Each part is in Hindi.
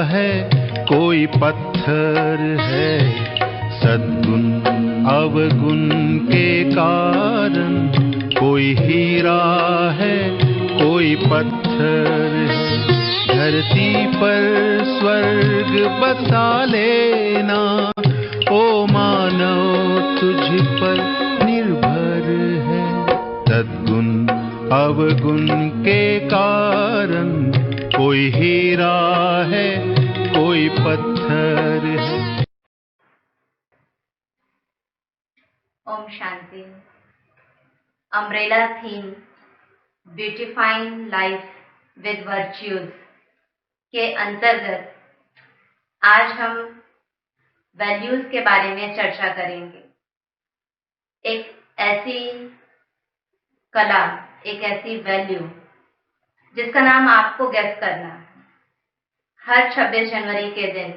है कोई पत्थर है। सद्गुण अवगुण के कारण कोई हीरा है कोई पत्थर है। धरती पर स्वर्ग बसा लेना ओ मानव तुझ पर निर्भर है। सद्गुण अवगुण के कारण कोई हीरा है कोई पत्थर है। Om Shanti. Umbrella theme beautifying life with virtues के अंतर्गत आज हम वैल्यूज के बारे में चर्चा करेंगे। एक ऐसी कला, एक ऐसी वैल्यू जिसका नाम आपको गेस करना है। हर 26 जनवरी के दिन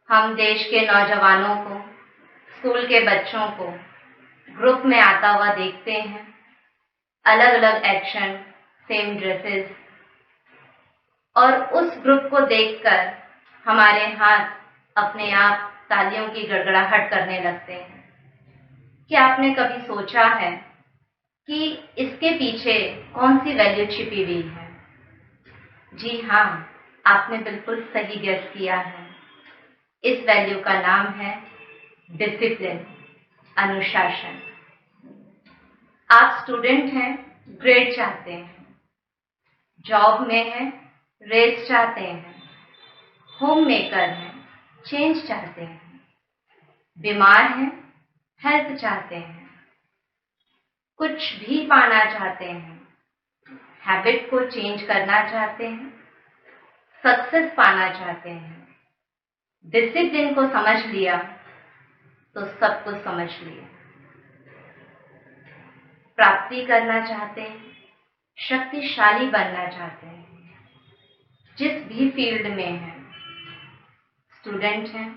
हम देश के नौजवानों को, स्कूल के बच्चों को ग्रुप में आता हुआ देखते हैं। अलग अलग एक्शन, सेम ड्रेसेस, और उस ग्रुप को देखकर हमारे हाथ अपने आप तालियों की गड़गड़ाहट करने लगते हैं। क्या आपने कभी सोचा है कि इसके पीछे कौन सी वैल्यू छिपी हुई है? जी हाँ, आपने बिल्कुल सही गेस किया है। इस वैल्यू का नाम है डिसिप्लिन, अनुशासन। आप स्टूडेंट हैं, ग्रेड चाहते हैं। जॉब में हैं, रेस चाहते हैं। होम मेकर हैं, चेंज चाहते हैं। बीमार हैं, हेल्प चाहते हैं। कुछ भी पाना चाहते हैं, हैबिट को चेंज करना चाहते हैं, सक्सेस पाना चाहते हैं। डिसिप्लिन को समझ लिया तो सब कुछ समझ लिया। प्राप्ति करना चाहते हैं, शक्तिशाली बनना चाहते हैं। जिस भी फील्ड में हैं, स्टूडेंट हैं,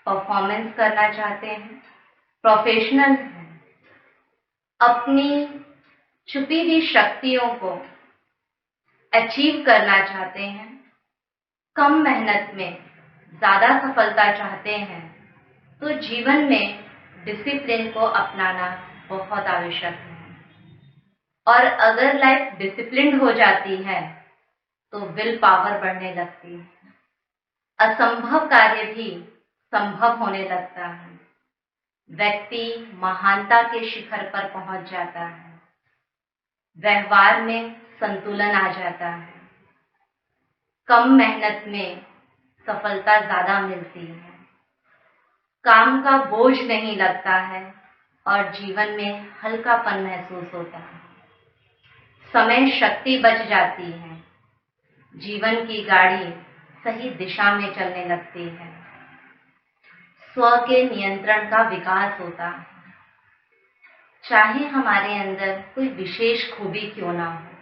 परफॉर्मेंस करना चाहते हैं, प्रोफेशनल हैं, अपनी छुपी हुई शक्तियों को अचीव करना चाहते हैं, कम मेहनत में ज्यादा सफलता चाहते हैं, तो जीवन में डिसिप्लिन को अपनाना बहुत आवश्यक है। और अगर लाइफ डिसिप्लिन्ड हो जाती है तो विल पावर बढ़ने लगती है। असंभव कार्य भी संभव होने लगता है। व्यक्ति महानता के शिखर पर पहुंच जाता है। व्यवहार में संतुलन आ जाता है। कम मेहनत में सफलता ज्यादा मिलती है। काम का बोझ नहीं लगता है और जीवन में हल्कापन महसूस होता है। समय शक्ति बच जाती है। जीवन की गाड़ी सही दिशा में चलने लगती है। स्व के नियंत्रण का विकास होता है। चाहे हमारे अंदर कोई विशेष खूबी क्यों ना हो,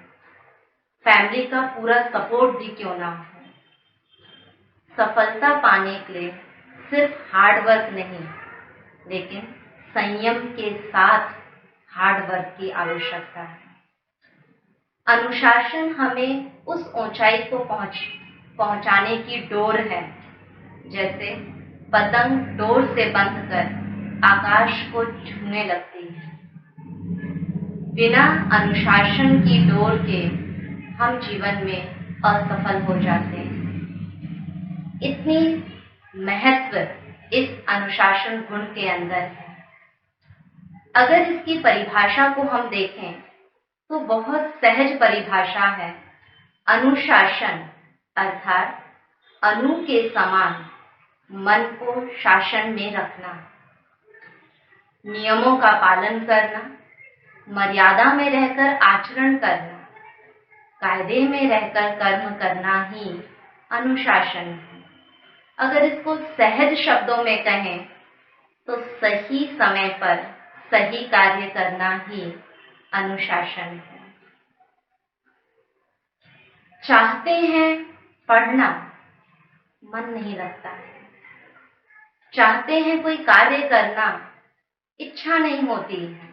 फैमिली का पूरा सपोर्ट भी क्यों ना हो, सफलता पाने के लिए सिर्फ हार्ड वर्क नहीं, लेकिन संयम के साथ हार्ड वर्क की आवश्यकता है। अनुशासन हमें उस ऊंचाई को पहुंचाने की डोर है। जैसे पतंग डोर से बंध कर आकाश को छूने लगती है। बिना अनुशासन की डोर के हम जीवन में असफल हो जाते हैं। इतनी महत्व इस अनुशासन गुण के अंदर है। अगर इसकी परिभाषा को हम देखें तो बहुत सहज परिभाषा है। अनुशासन अर्थात अनु के समान मन को शासन में रखना, नियमों का पालन करना, मर्यादा में रहकर आचरण करना, कायदे में रहकर कर्म करना ही अनुशासन है। अगर इसको सहज शब्दों में कहें तो सही समय पर सही कार्य करना ही अनुशासन है। चाहते हैं पढ़ना, मन नहीं लगता है। चाहते हैं कोई कार्य करना, इच्छा नहीं होती है।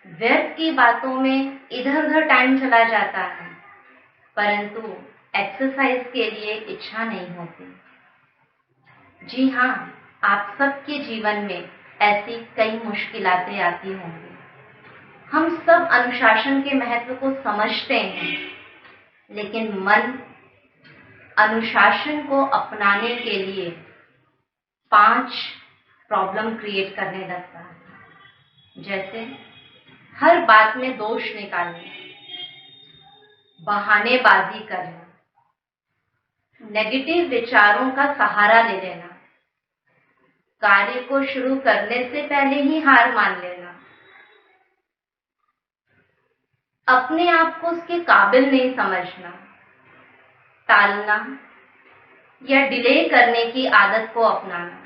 व्यर्थ की बातों में इधर उधर टाइम चला जाता है, परंतु एक्सरसाइज के लिए इच्छा नहीं होती। जी हाँ, आप सबके जीवन में ऐसी कई मुश्किलातें आती होंगी। हम सब अनुशासन के महत्व को समझते हैं, लेकिन मन अनुशासन को अपनाने के लिए 5 प्रॉब्लम क्रिएट करने लगता है। जैसे हर बात में दोष निकालना, बहानेबाजी करना, नेगेटिव विचारों का सहारा ले लेना, कार्य को शुरू करने से पहले ही हार मान लेना, अपने आप को उसके काबिल नहीं समझना, टालना या डिले करने की आदत को अपनाना।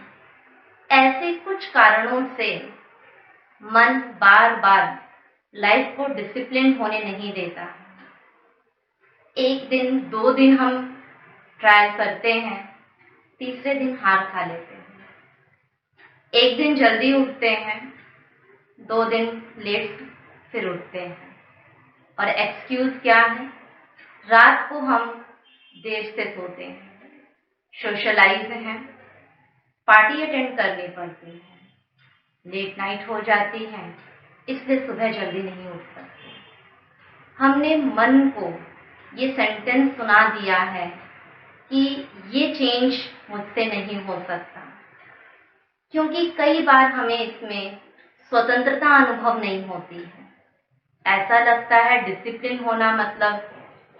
ऐसे कुछ कारणों से मन बार बार लाइफ को डिसिप्लिन होने नहीं देता। 1 दिन 2 दिन हम ट्राई करते हैं, तीसरे दिन हार खा लेते हैं। 1 दिन जल्दी उठते हैं, 2 दिन लेट फिर उठते हैं। और एक्सक्यूज क्या है? रात को हम देर से सोते हैं, सोशलाइज हैं, पार्टी अटेंड करनी पड़ती है, लेट नाइट हो जाती है, इसलिए सुबह जल्दी नहीं उठ सकते। हमने मन को ये सेंटेंस सुना दिया है कि ये चेंज मुझसे नहीं हो सकता, क्योंकि कई बार हमें इसमें स्वतंत्रता अनुभव नहीं होती है। ऐसा लगता है डिसिप्लिन होना मतलब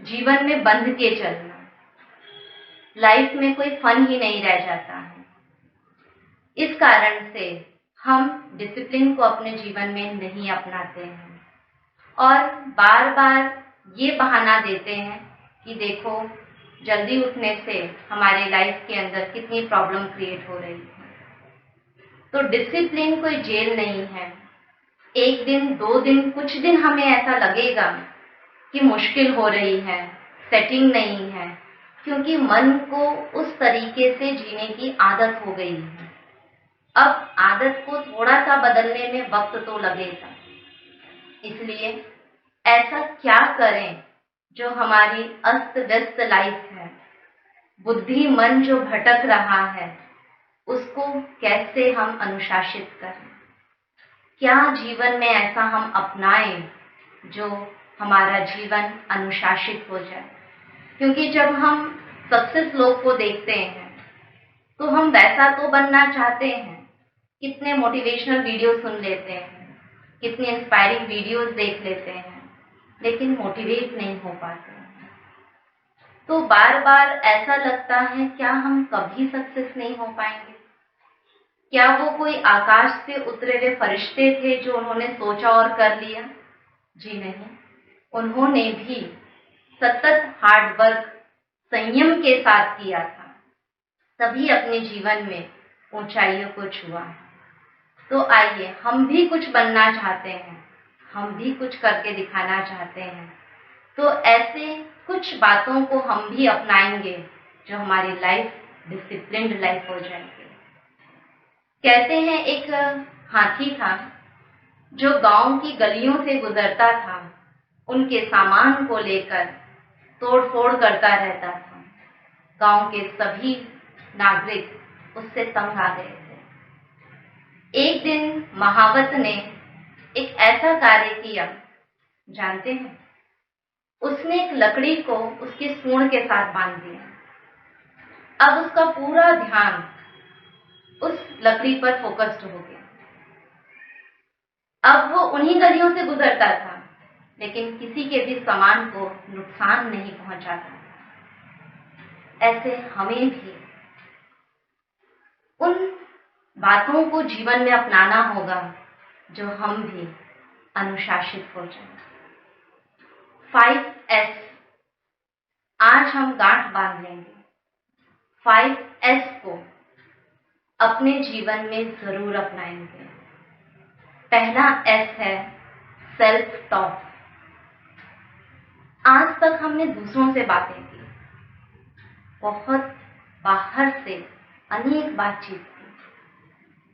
जीवन में बंध के चलना, लाइफ में कोई फन ही नहीं रह जाता है। इस कारण से हम डिसिप्लिन को अपने जीवन में नहीं अपनाते हैं और बार बार ये बहाना देते हैं कि देखो जल्दी उठने से हमारे लाइफ के अंदर कितनी प्रॉब्लम क्रिएट हो रही है। तो डिसिप्लिन कोई जेल नहीं है। 1 दिन 2 दिन कुछ दिन हमें ऐसा लगेगा कि मुश्किल हो रही है, सेटिंग नहीं है, क्योंकि मन को उस तरीके से जीने की आदत हो गई है। अब आदत को थोड़ा सा बदलने में वक्त तो लगेगा, इसलिए ऐसा क्या करें जो हमारी अस्त व्यस्त लाइफ है, बुद्धि मन जो भटक रहा है, उसको कैसे हम अनुशासित करें? क्या जीवन में ऐसा हम अपनाएं जो हमारा जीवन अनुशासित हो जाए? क्योंकि जब हम सक्सेस लोग को देखते हैं तो हम वैसा तो बनना चाहते हैं, कितने मोटिवेशनल वीडियो सुन लेते हैं, कितने इंस्पायरिंग वीडियोस देख लेते हैं, लेकिन मोटिवेट नहीं हो पाते हैं। तो बार बार ऐसा लगता है क्या हम कभी सक्सेस नहीं हो पाएंगे? क्या वो कोई आकाश से उतरे हुए फरिश्ते थे जो उन्होंने सोचा और कर लिया? जी नहीं, उन्होंने भी सतत हार्ड वर्क संयम के साथ किया था, तभी अपने जीवन में ऊंचाइयों को छुआ है। तो आइए हम भी कुछ बनना चाहते हैं, हम भी कुछ करके दिखाना चाहते हैं, तो ऐसे कुछ बातों को हम भी अपनाएंगे जो हमारी लाइफ डिसिप्लिन्ड लाइफ हो जाएगी। कहते हैं एक हाथी था जो गांव की गलियों से गुजरता था, उनके सामान को लेकर तोड़ फोड़ करता रहता था। गांव के सभी नागरिक उससे तंग आ गए थे। एक दिन महावत ने एक ऐसा कार्य किया, जानते हैं? उसने एक लकड़ी को उसके सूंड के साथ बांध दिया। अब उसका पूरा ध्यान उस लकड़ी पर फोकस्ड हो गया। अब वो उन्हीं गलियों से गुजरता था, लेकिन किसी के भी सामान को नुकसान नहीं पहुंचाता था। ऐसे हमें भी उन बातों को जीवन में अपनाना होगा जो हम भी अनुशासित हो जाएं। 5S आज हम गांठ बांध लेंगे। 5S को अपने जीवन में जरूर अपनाएंगे। पहला S है सेल्फ टॉक। आज तक हमने दूसरों से बातें की, बहुत बाहर से अनेक बातचीत की,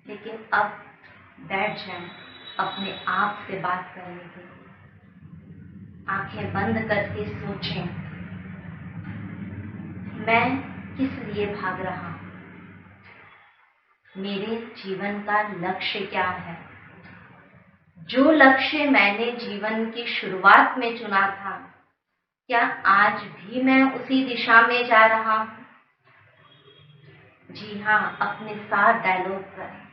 लेकिन अब बैठ जाएं अपने आप से बात करने के लिए। आंखें बंद करके सोचें, मैं किस लिए भाग रहा हूँ, मेरे जीवन का लक्ष्य क्या है। जो लक्ष्य मैंने जीवन की शुरुआत में चुना था, क्या आज भी मैं उसी दिशा में जा रहा हूँ? जी हाँ, अपने साथ डायलॉग करें,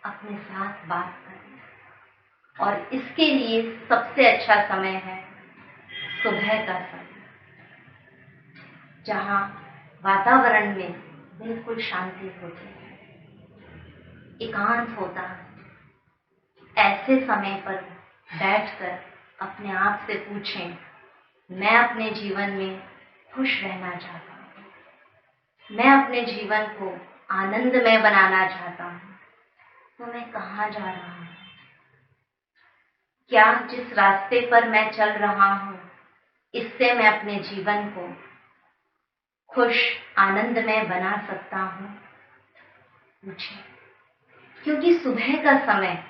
अपने साथ बात करें। और इसके लिए सबसे अच्छा समय है सुबह का समय, जहाँ वातावरण में बिल्कुल शांति होती है, एकांत होता है। ऐसे समय पर बैठकर अपने आप से पूछें, मैं अपने जीवन में खुश रहना चाहता हूँ, मैं अपने जीवन को आनंदमय बनाना चाहता हूँ, तो मैं कहाँ जा रहा हूँ? क्या जिस रास्ते पर मैं चल रहा हूँ, इससे मैं अपने जीवन को खुश आनंदमय बना सकता हूँ? पूछें, क्योंकि सुबह का समय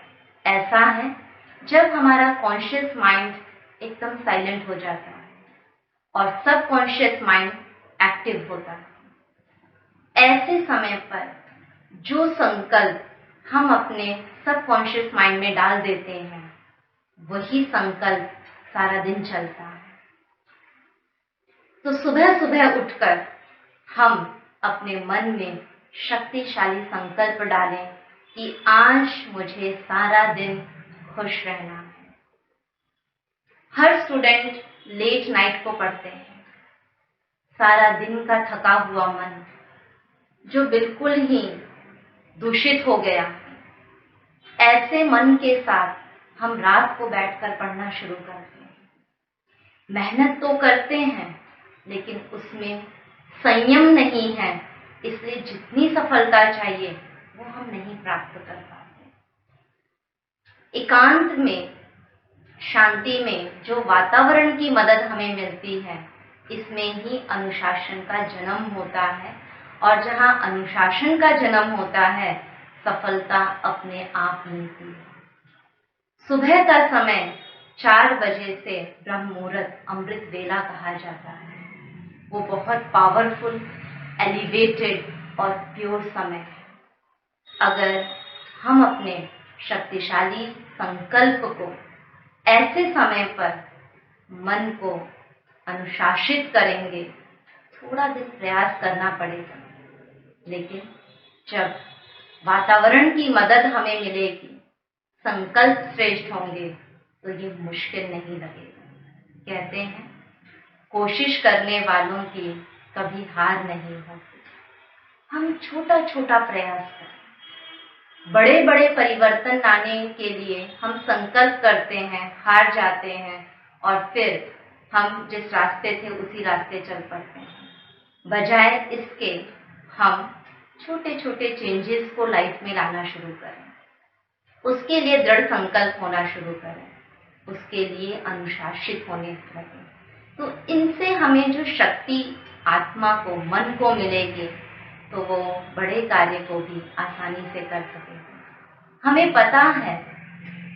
ऐसा है जब हमारा कॉन्शियस माइंड एकदम साइलेंट हो जाता है और सब कॉन्शियस माइंड एक्टिव होता है। ऐसे समय पर जो संकल्प हम अपने सब कॉन्शियस माइंड में डाल देते हैं, वही संकल्प सारा दिन चलता है। तो सुबह सुबह उठकर हम अपने मन में शक्तिशाली संकल्प डालें कि आज मुझे सारा दिन खुश रहना है। हर स्टूडेंट लेट नाइट को पढ़ते हैं। सारा दिन का थका हुआ मन जो बिल्कुल ही दूषित हो गया, ऐसे मन के साथ हम रात को बैठकर पढ़ना शुरू करते हैं। मेहनत तो करते हैं, लेकिन उसमें संयम नहीं है, इसलिए जितनी सफलता चाहिए वो हम नहीं प्राप्त कर पाते। एकांत में, शांति में जो वातावरण की मदद हमें मिलती है, इसमें ही अनुशासन का जन्म होता है। और जहाँ अनुशासन का जन्म होता है, सफलता अपने आप मिलती है। सुबह का समय 4 बजे से ब्रह्म मुहूर्त, अमृत वेला कहा जाता है। वो बहुत पावरफुल, एलिवेटेड और प्योर समय है। अगर हम अपने शक्तिशाली संकल्प को ऐसे समय पर मन को अनुशासित करेंगे, थोड़ा दिन प्रयास करना पड़ेगा, लेकिन जब वातावरण की मदद हमें मिलेगी, संकल्प श्रेष्ठ होंगे, तो ये मुश्किल नहीं लगेगा। कहते हैं, कोशिश करने वालों की कभी हार नहीं होती। हम छोटा छोटा प्रयास करें। बड़े बड़े परिवर्तन लाने के लिए हम संकल्प करते हैं, हार जाते हैं और फिर हम जिस रास्ते थे उसी रास्ते चल पड़ते हैं। बजाय इसके हम छोटे छोटे चेंजेस को लाइफ में लाना शुरू करें, उसके लिए दृढ़ संकल्प होना शुरू करें, उसके लिए अनुशासित होने लगे, तो इनसे हमें जो शक्ति आत्मा को, मन को मिलेगी, तो वो बड़े कार्य को भी आसानी से कर सकेंगे। हमें पता है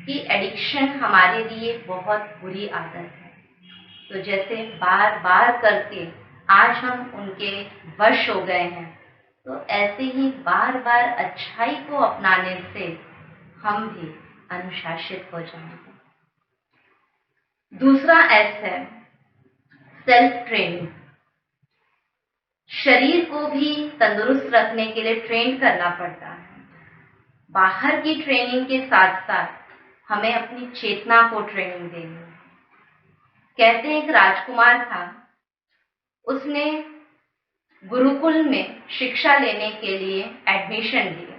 कि एडिक्शन हमारे लिए बहुत बुरी आदत है, तो जैसे बार बार करके आज हम उनके वश हो गए हैं, तो ऐसे ही बार बार अच्छाई को अपनाने से हम भी अनुशासित हो जाएंगे। दूसरा एस है सेल्फ ट्रेनिंग। शरीर को भी तंदुरुस्त रखने के लिए ट्रेन करना पड़ता है। बाहर की ट्रेनिंग के साथ साथ हमें अपनी चेतना को ट्रेनिंग देनी है। कहते हैं एक राजकुमार था, उसने गुरुकुल में शिक्षा लेने के लिए एडमिशन लिया।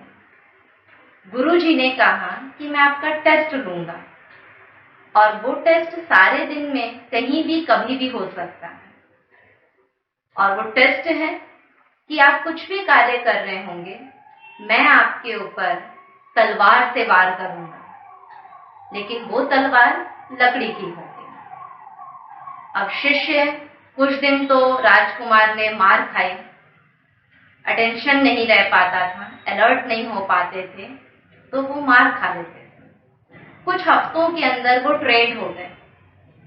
गुरुजी ने कहा कि मैं आपका टेस्ट लूंगा, और वो टेस्ट सारे दिन में कहीं भी कभी भी हो सकता है। और वो टेस्ट है कि आप कुछ भी कार्य कर रहे होंगे, मैं आपके ऊपर तलवार से वार करूंगा, लेकिन वो तलवार लकड़ी की होगी। अब शिष्य कुछ दिन तो राजकुमार ने मार खाई, अटेंशन नहीं रह पाता था, अलर्ट नहीं हो पाते थे, तो वो मार खा लेते थे। कुछ हफ्तों के अंदर वो ट्रेन हो गए।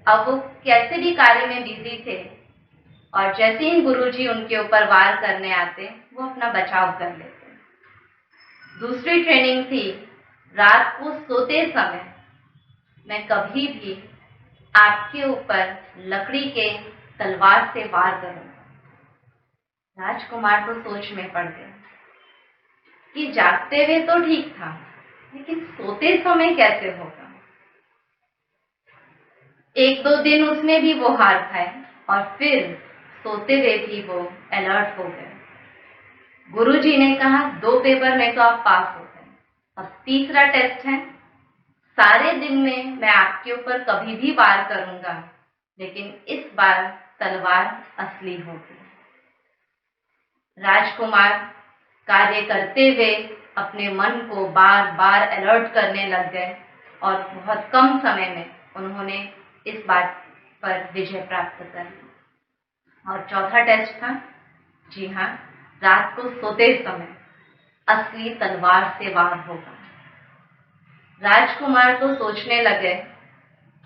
अब वो कैसे भी कार्य में बिजी थे और जैसे ही गुरुजी उनके ऊपर वार करने आते वो अपना बचाव कर लेते। दूसरी ट्रेनिंग थी, रात को सोते समय मैं कभी भी आपके ऊपर लकड़ी के तलवार से वार करूंगा। राजकुमार तो सोच में पड़ गए कि जागते हुए तो ठीक था, लेकिन सोते समय कैसे होगा। एक दो दिन उसमें भी वो हार खाए और फिर सोते हुए भी वो अलर्ट हो गए। गुरुजी ने कहा 2 पेपर में तो आप पास हो गए, अब तीसरा टेस्ट है। सारे दिन में मैं आपके ऊपर कभी भी वार करूंगा, लेकिन इस बार तलवार असली होगी। राजकुमार कार्य करते हुए अपने मन को बार बार अलर्ट करने लग गए और बहुत कम समय में उन्होंने इस बात पर विजय प्राप्त कर ली। और चौथा टेस्ट था, जी हाँ, रात को सोते समय असली तलवार से वार होगा। राजकुमार तो सोचने लगे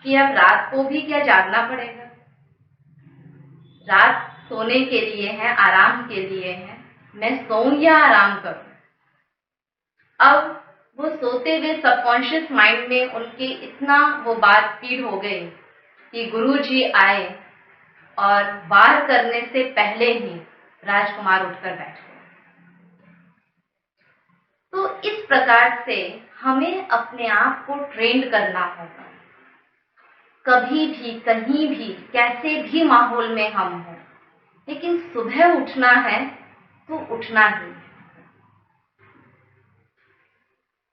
कि अब रात को भी क्या जागना पड़ेगा। रात सोने के लिए है, आराम के लिए है, मैं सोऊं या आराम करूं। अब वो सोते हुए सबकॉन्शियस माइंड में उनके इतना वो बात फीड हो गई कि गुरुजी आए और वार करने से पहले ही राजकुमार उठकर बैठ गए। तो इस प्रकार से हमें अपने आप को ट्रेंड करना होगा। कभी भी, कहीं भी, कैसे भी माहौल में हम हो, लेकिन सुबह उठना है तो उठना ही।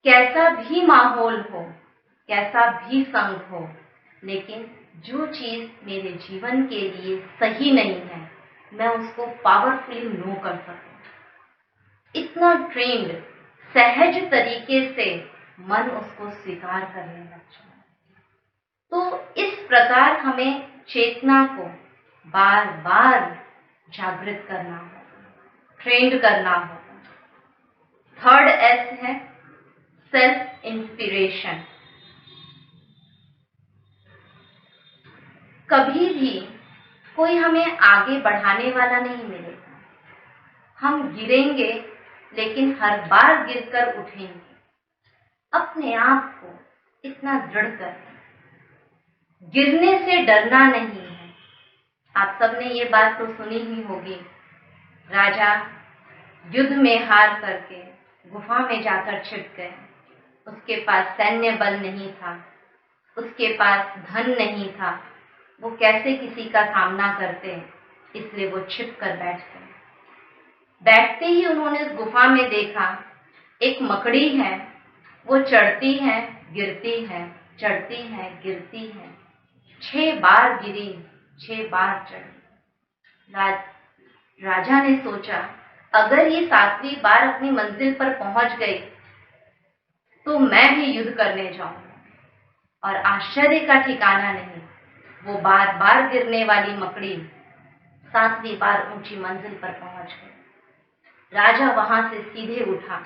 कैसा भी माहौल हो, कैसा भी संग हो, लेकिन जो चीज मेरे जीवन के लिए सही नहीं है, मैं उसको पावरफुली नो कर सकूं। इतना ट्रेंड, सहज तरीके से मन उसको स्वीकार करने लग जाए। तो इस प्रकार हमें चेतना को बार बार जागृत करना होगा, ट्रेंड करना होगा। थर्ड एस है सेल्फ इंस्पिरेशन। कभी भी कोई हमें आगे बढ़ाने वाला नहीं मिलेगा। हम गिरेंगे, लेकिन हर बार गिरकर उठेंगे। अपने आप को इतना दृढ़ कर, गिरने से डरना नहीं है। आप सबने ये बात तो सुनी ही होगी। राजा युद्ध में हार करके गुफा में जाकर छिप गए। उसके पास सैन्य बल नहीं था, उसके पास धन नहीं था, वो कैसे किसी का सामना करते, इसलिए वो छिप कर बैठ गए। बैठते ही उन्होंने उस गुफा में देखा एक मकड़ी है, वो चढ़ती है, गिरती है, चढ़ती है, गिरती है। 6 बार गिरी, 6 बार चढ़ी। राजा ने सोचा अगर ये 7वीं बार अपनी मंजिल पर पहुंच गई तो मैं भी युद्ध करने जाऊंगा। और आश्चर्य का ठिकाना नहीं, वो बार बार गिरने वाली मकड़ी 7वीं बार ऊंची मंजिल पर पहुंच गई। राजा वहां से सीधे उठा,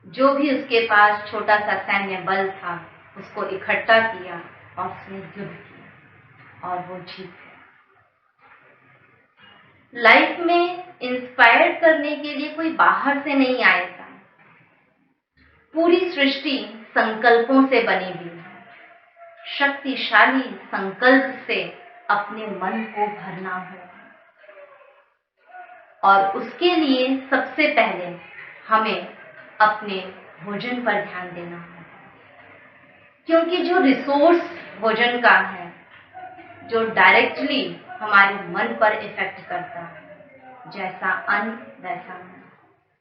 जो भी उसके पास छोटा सा सैन्य बल था उसको इकट्ठा किया और उसने युद्ध किया और वो जीत गया। लाइफ में इंस्पायर करने के लिए कोई बाहर से नहीं आएगा। पूरी सृष्टि संकल्पों से बनी हुई है। शक्तिशाली संकल्प से अपने मन को भरना होगा और उसके लिए सबसे पहले हमें अपने भोजन पर ध्यान देना होगा, क्योंकि जो रिसोर्स भोजन का है, जो डायरेक्टली हमारे मन पर इफेक्ट करता है, जैसा अन्न वैसा मन।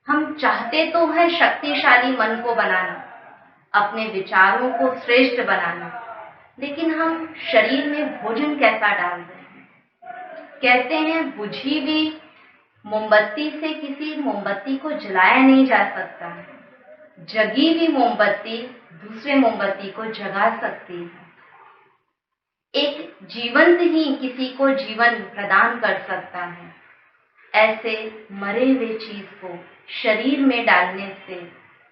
हम चाहते तो है शक्तिशाली मन को बनाना, अपने विचारों को श्रेष्ठ बनाना, लेकिन हम शरीर में भोजन कैसा डाल रहे हैं। कहते हैं बुझी हुई मोमबत्ती से किसी मोमबत्ती को जलाया नहीं जा सकता है, जगी हुई मोमबत्ती दूसरे मोमबत्ती को जगा सकती है। एक जीवंत ही किसी को जीवन प्रदान कर सकता है। ऐसे मरे हुए चीज को शरीर में डालने से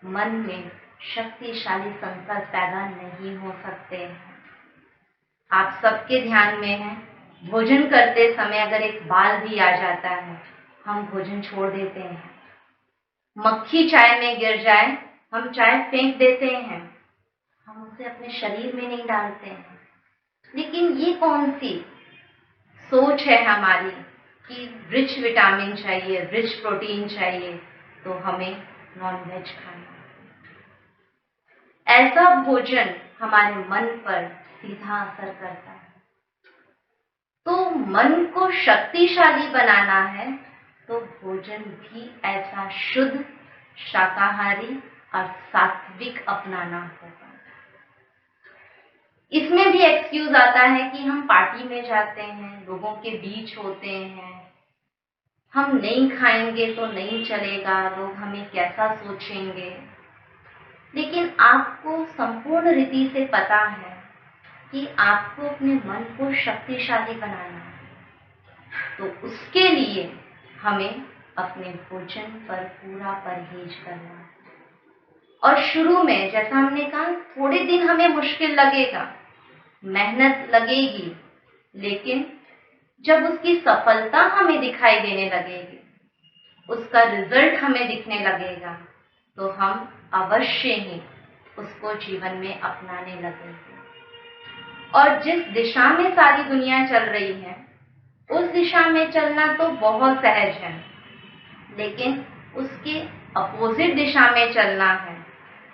मन में शक्तिशाली संकल्प पैदा नहीं हो सकते हैं। आप सबके ध्यान में है भोजन करते समय अगर एक बाल भी आ जाता है, हम भोजन छोड़ देते हैं। मक्खी चाय में गिर जाए, हम चाय फेंक देते हैं, हम उसे अपने शरीर में नहीं डालते हैं। लेकिन ये कौन सी सोच है हमारी कि रिच विटामिन चाहिए, रिच प्रोटीन चाहिए, तो हमें नॉनवेज खाना। ऐसा भोजन हमारे मन पर सीधा असर करता है। तो मन को शक्तिशाली बनाना है तो भोजन भी ऐसा शुद्ध, शाकाहारी और सात्विक अपनाना होगा। इसमें भी एक्सक्यूज आता है कि हम पार्टी में जाते हैं, लोगों के बीच होते हैं, हम नहीं खाएंगे तो नहीं चलेगा, लोग हमें कैसा सोचेंगे। लेकिन आपको संपूर्ण रीति से पता है कि आपको अपने मन को शक्तिशाली बनाना है, तो उसके लिए हमें अपने भोजन पर पूरा परहेज करना है। और शुरू में जैसा हमने कहा, थोड़े दिन हमें मुश्किल लगेगा, मेहनत लगेगी, लेकिन जब उसकी सफलता हमें दिखाई देने लगेगी, उसका रिजल्ट हमें दिखने लगेगा, तो हम अवश्य ही उसको जीवन में अपनाने लगेंगे। और जिस दिशा में सारी दुनिया चल रही है, उस दिशा में चलना तो बहुत सहज है, लेकिन उसके अपोजिट दिशा में चलना है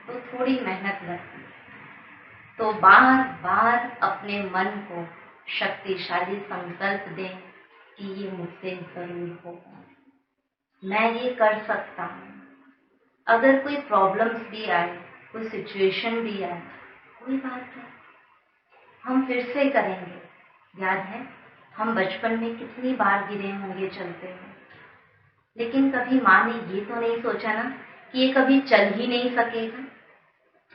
तो थोड़ी मेहनत लगती है। तो बार बार अपने मन को शक्तिशाली संकल्प दें कि ये मुझसे जरूर होगा, मैं ये कर सकता हूँ। अगर कोई प्रॉब्लम्स भी आए, कोई सिचुएशन भी आए, कोई बात नहीं, हम फिर से करेंगे। याद है हम बचपन में कितनी बार गिरे होंगे चलते हुए, लेकिन कभी माँ ने ये तो नहीं सोचा ना कि ये कभी चल ही नहीं सकेगा।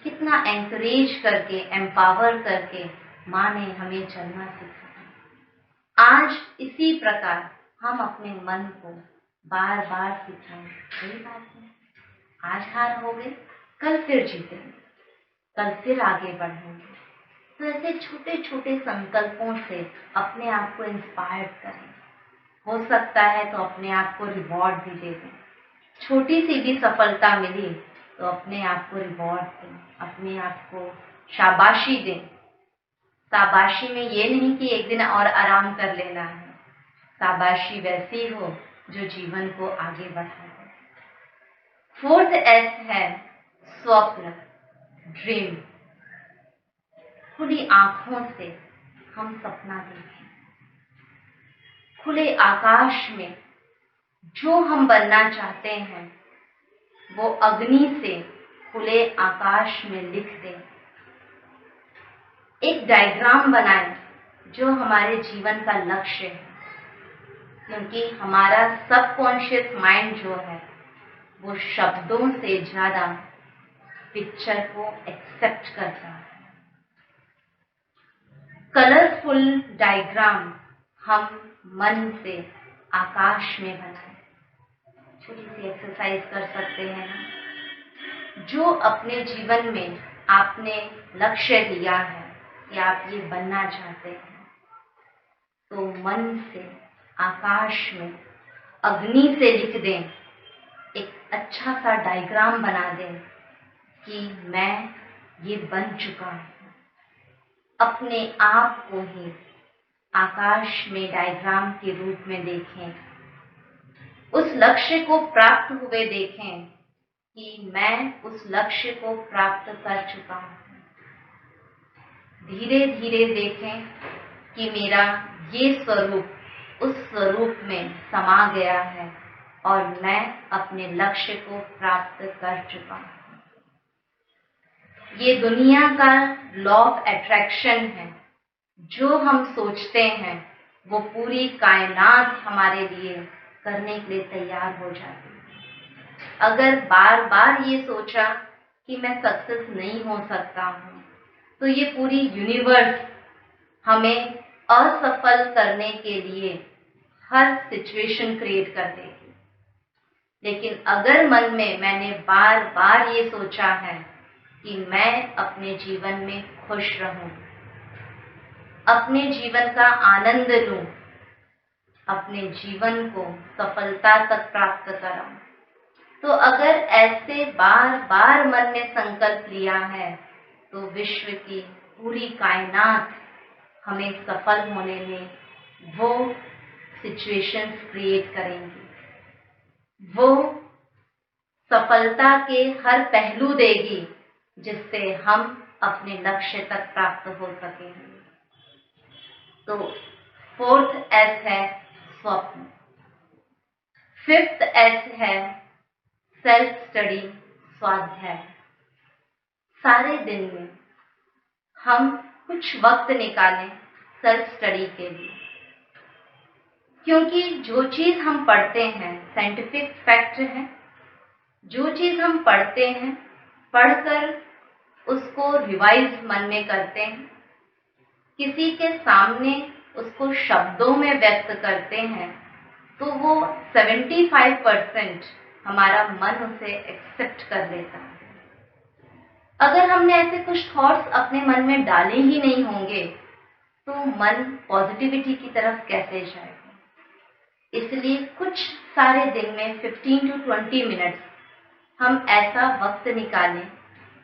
कितना एंकरेज करके, एम्पावर करके माँ ने हमें चलना सिखाया। आज इसी प्रकार हम अपने मन को बार बार सिखाएं, कोई बात नहीं, आज हार हो गए, कल फिर जीतेंगे, कल फिर आगे बढ़ेंगे। तो ऐसे छोटे छोटे संकल्पों से अपने आप को इंस्पायर्ड करें। हो सकता है तो अपने आप को रिवॉर्ड भी दे दें। छोटी सी भी सफलता मिली तो अपने आप को रिवॉर्ड दें, अपने आप को शाबाशी दें। शाबाशी में ये नहीं कि एक दिन और आराम कर लेना है, शाबाशी वैसी हो जो जीवन को आगे बढ़ाए। 4th S है स्वप्न, ड्रीम। खुली आंखों से हम सपना देखें। खुले आकाश में जो हम बनना चाहते हैं वो अग्नि से खुले आकाश में लिख दें। एक डायग्राम बनाएं जो हमारे जीवन का लक्ष्य है, क्योंकि हमारा सबकॉन्शियस माइंड जो है वो शब्दों से ज्यादा पिक्चर को एक्सेप्ट करता है। कलरफुल डायग्राम हम मन से आकाश में बनाएं। छोटी सी एक्सरसाइज कर सकते हैं ना। जो अपने जीवन में आपने लक्ष्य लिया है कि आप ये बनना चाहते हैं, तो मन से आकाश में अग्नि से लिख दें, एक अच्छा सा डायग्राम बना दें कि मैं ये बन चुका हूं। अपने आप को ही आकाश में डायग्राम के रूप में देखें, उस लक्ष्य को प्राप्त हुए देखें कि मैं उस लक्ष्य को प्राप्त कर चुका हूं। धीरे धीरे देखें कि मेरा ये स्वरूप उस स्वरूप में समा गया है और मैं अपने लक्ष्य को प्राप्त कर चुका हूं। ये दुनिया का लॉ ऑफ अट्रैक्शन है। जो हम सोचते हैं वो पूरी कायनात हमारे लिए करने के लिए तैयार हो जाती है। अगर बार बार ये सोचा कि मैं सक्सेस नहीं हो सकता हूँ, तो ये पूरी यूनिवर्स हमें असफल करने के लिए हर सिचुएशन क्रिएट कर देगी। लेकिन अगर मन में मैंने बार बार ये सोचा है कि मैं अपने जीवन में खुश रहूं, अपने जीवन का आनंद लूं, अपने जीवन को सफलता तक प्राप्त कराऊं। तो अगर ऐसे बार बार मन में संकल्प लिया है तो विश्व की पूरी कायनात हमें सफल होने में वो सिचुएशंस क्रिएट करेंगी, वो सफलता के हर पहलू देगी जिससे हम अपने लक्ष्य तक प्राप्त हो सकेंगे। तो 4th S है स्वप्न, 5th S है सेल्फ स्टडी, स्वाध्याय। सारे दिन में हम कुछ वक्त निकालें सेल्फ स्टडी के लिए, क्योंकि जो चीज हम पढ़ते हैं साइंटिफिक फैक्ट है, जो चीज हम पढ़ते हैं पढ़कर उसको रिवाइज मन में करते हैं, किसी के सामने उसको शब्दों में व्यक्त करते हैं तो वो 75% हमारा मन उसे एक्सेप्ट कर लेता है। अगर हमने ऐसे कुछ थॉट्स अपने मन में डाले ही नहीं होंगे तो मन पॉजिटिविटी की तरफ कैसे जाएगा। इसलिए कुछ सारे दिन में 15 to 20 मिनट्स हम ऐसा वक्त निकालें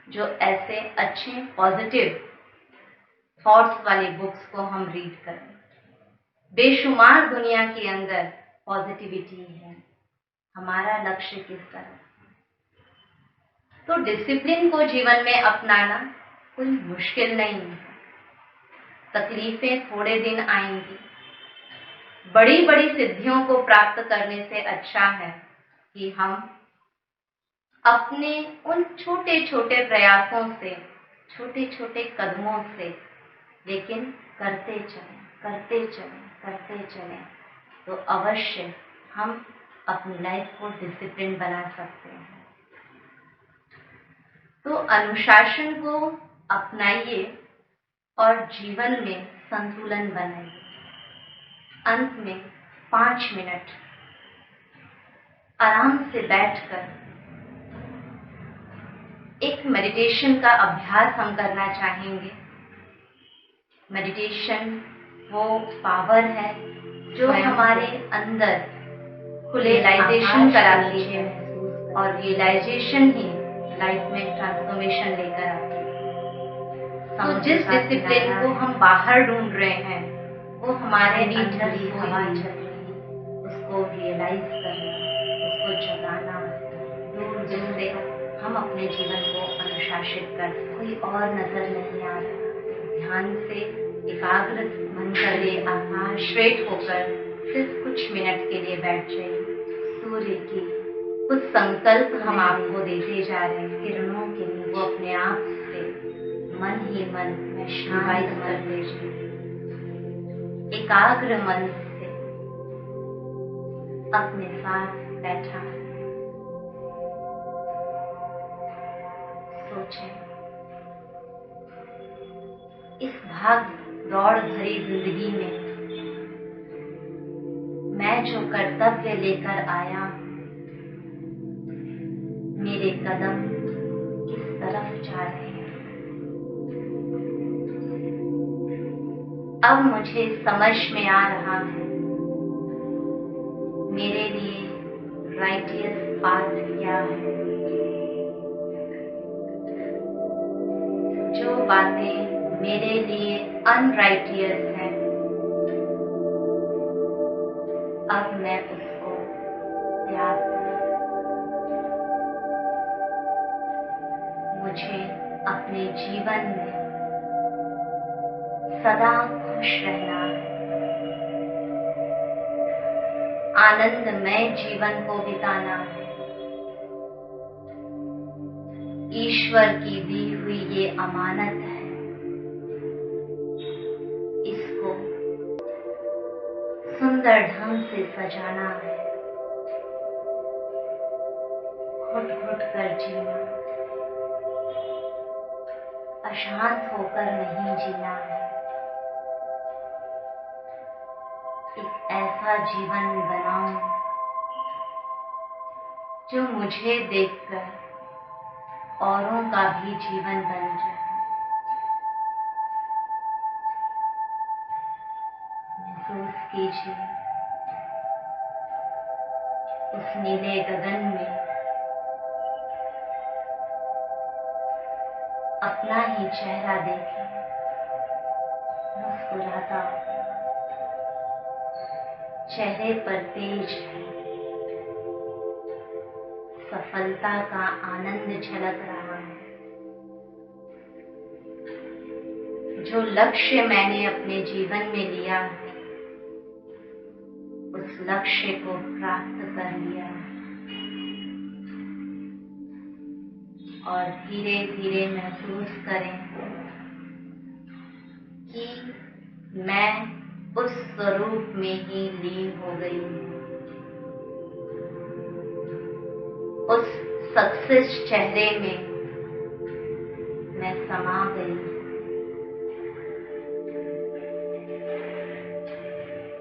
जो ऐसे अच्छे पॉजिटिव थॉट्स वाली बुक्स को हम रीड करें। बेशुमार दुनिया के अंदर पॉजिटिविटी है, हमारा लक्ष्य किस तरफ। तो डिसिप्लिन को जीवन में अपनाना कोई मुश्किल नहीं है। तकलीफें थोड़े दिन आएंगी, बड़ी बड़ी सिद्धियों को प्राप्त करने से अच्छा है कि हम अपने उन छोटे छोटे प्रयासों से, छोटे छोटे कदमों से, लेकिन करते चलें, करते चलें, करते चलें, तो अवश्य हम अपनी लाइफ को डिसिप्लिन बना सकते हैं। तो अनुशासन को अपनाइए और जीवन में संतुलन बनाइए। अंत में 5 मिनट आराम से बैठकर एक मेडिटेशन का अभ्यास हम करना चाहेंगे। मेडिटेशन वो पावर है जो हमारे अंदर रियलाइजेशन कराती है और रियलाइजेशन ही लाइफ में ट्रांसफॉर्मेशन लेकर आती है। तो जिस डिसिप्लिन को हम बाहर ढूंढ रहे हैं वो हमारे अंदर ही हवा चल रही है, उसको रियलाइज करना, उसको जगाना, जिससे हम अपने जीवन को अनुशासित कर। कोई और नजर नहीं आ रहा, ध्यान से एकाग्र मन करे, आश्रित होकर सिर्फ कुछ मिनट के लिए बैठ जाइए। सूर्य की कुछ संकल्प हम आपको देते जा रहे हैं, किरणों के लिए वो अपने आप से मन ही मन में शांत कर दीजिए। एकाग्र मन से अपने साथ बैठा सोचें, इस भाग दौड़ भरी जिंदगी में मैं जो कर्तव्य लेकर आया, मेरे कदम किस तरफ जा रहे हैं। अब मुझे समझ में आ रहा है मेरे लिए राइटियस पाथ क्या है। जो बातें मेरे लिए अनराइटियस हैं, अब मैं उसको त्याग दूं। मुझे अपने जीवन में सदा खुश रहना है, आनंदमय जीवन को बिताना है। ईश्वर की दी हुई ये अमानत है, इसको सुंदर ढंग से सजाना है, घुट घुट कर जीना, अशांत होकर नहीं जीना है। एक ऐसा जीवन बनाऊं जो मुझे देखकर औरों का भी जीवन बन जाए। महसूस कीजिए उस नीले गगन में अपना ही चेहरा देखें, मुस्कुराता, चेहरे पर तेज है, सफलता का आनंद झलक रहा है। जो लक्ष्य मैंने अपने जीवन में लिया है, उस लक्ष्य को प्राप्त कर लिया है और धीरे धीरे महसूस करें कि मैं उस स्वरूप में ही लीन हो गई हूँ, उस सक्सेस चेहरे में मैं समा गई हूँ।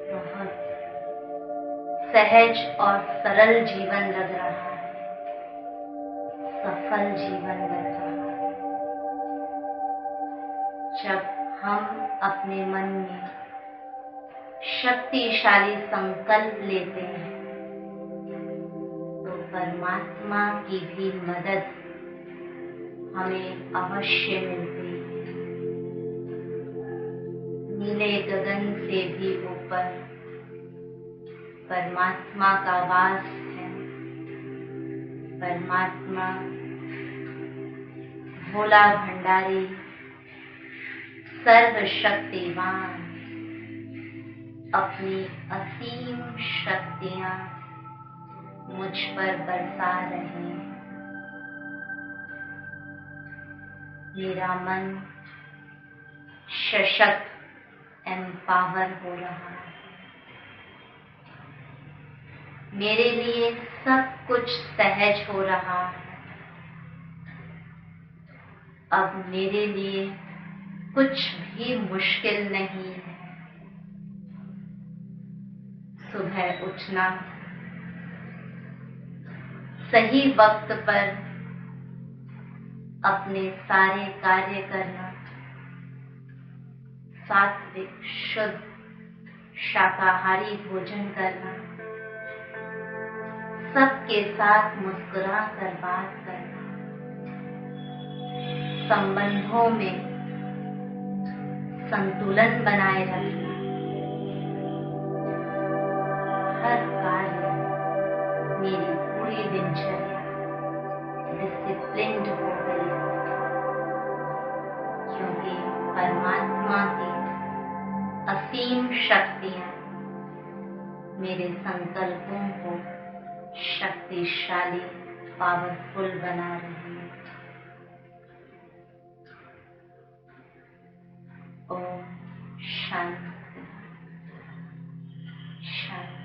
बहुत सहज और सरल जीवन लग रहा है, सफल जीवन लग रहा है। जब हम अपने मन में शक्तिशाली संकल्प लेते हैं तो परमात्मा की भी मदद हमें अवश्य मिलती है। नीले गगन से भी ऊपर परमात्मा का वास है। परमात्मा भोला भंडारी सर्वशक्तिवान अपनी असीम शक्तियां मुझ पर बरसा रहे हैं। मेरा मन सशक्त एम्पावर हो रहा है। मेरे लिए सब कुछ सहज हो रहा है। अब मेरे लिए कुछ भी मुश्किल नहीं है। सुबह उठना, सही वक्त पर अपने सारे कार्य करना, सात्विक शुद्ध शाकाहारी भोजन करना, सबके साथ मुस्कुरा कर बात करना, संबंधों में संतुलन बनाए रखना, हर कार्य मेरी पूरी दिनचर्या डिसिप्लिन्ड हो गई है, क्योंकि परमात्मा की असीम शक्तियां मेरे संकल्पों को शक्तिशाली पावरफुल बना रही है। ओम शांति शांति।